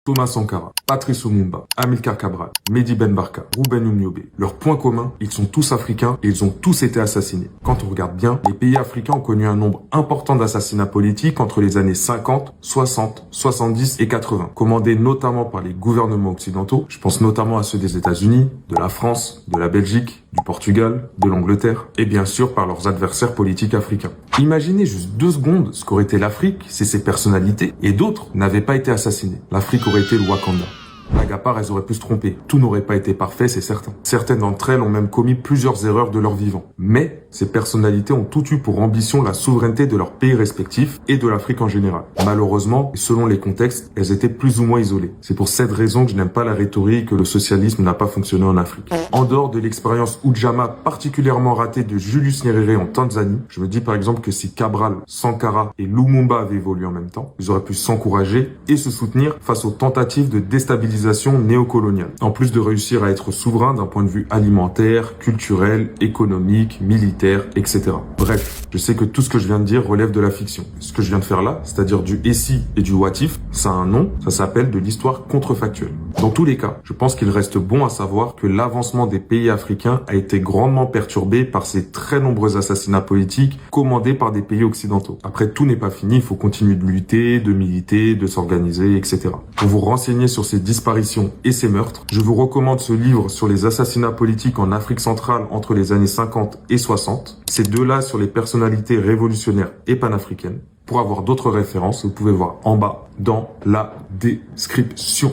Thomas Sankara, Patrice Lumumba, Amilcar Cabral, Mehdi Ben Barka, Rouben Oumniobé. Leur point commun, ils sont tous africains et ils ont tous été assassinés. Quand on regarde bien, les pays africains ont connu un nombre important d'assassinats politiques entre les années 50, 60, 70 et 80, commandés notamment par les gouvernements occidentaux. Je pense notamment à ceux des États-Unis, de la France, de la Belgique, du Portugal, de l'Angleterre, et bien sûr par leurs adversaires politiques africains. Imaginez juste 2 secondes ce qu'aurait été l'Afrique si ces personnalités et d'autres n'avaient pas été assassinés. L'Afrique aurait été le Wakanda. Blague à part, elles auraient pu se tromper. Tout n'aurait pas été parfait, c'est certain. Certaines d'entre elles ont même commis plusieurs erreurs de leur vivant. Mais ces personnalités ont toutes eu pour ambition la souveraineté de leurs pays respectifs et de l'Afrique en général. Malheureusement, et selon les contextes, elles étaient plus ou moins isolées. C'est pour cette raison que je n'aime pas la rhétorique que le socialisme n'a pas fonctionné en Afrique. En dehors de l'expérience Ujamaa particulièrement ratée de Julius Nyerere en Tanzanie, je me dis par exemple que si Cabral, Sankara et Lumumba avaient évolué en même temps, ils auraient pu s'encourager et se soutenir face aux tentatives de déstabilisation néocoloniale, en plus de réussir à être souverain d'un point de vue alimentaire, culturel, économique, militaire, etc. Bref, je sais que tout ce que je viens de dire relève de la fiction. Ce que je viens de faire là, c'est-à-dire du et si et du what if, ça a un nom, ça s'appelle de l'histoire contrefactuelle. Dans tous les cas, je pense qu'il reste bon à savoir que l'avancement des pays africains a été grandement perturbé par ces très nombreux assassinats politiques commandés par des pays occidentaux. Après, tout n'est pas fini, il faut continuer de lutter, de militer, de s'organiser, etc. Pour vous renseigner sur ces disparitions et ces meurtres, je vous recommande ce livre sur les assassinats politiques en Afrique centrale entre les années 50 et 60. Ces 2-là sur les personnalités révolutionnaires et panafricaines. Pour avoir d'autres références, vous pouvez voir en bas dans la description.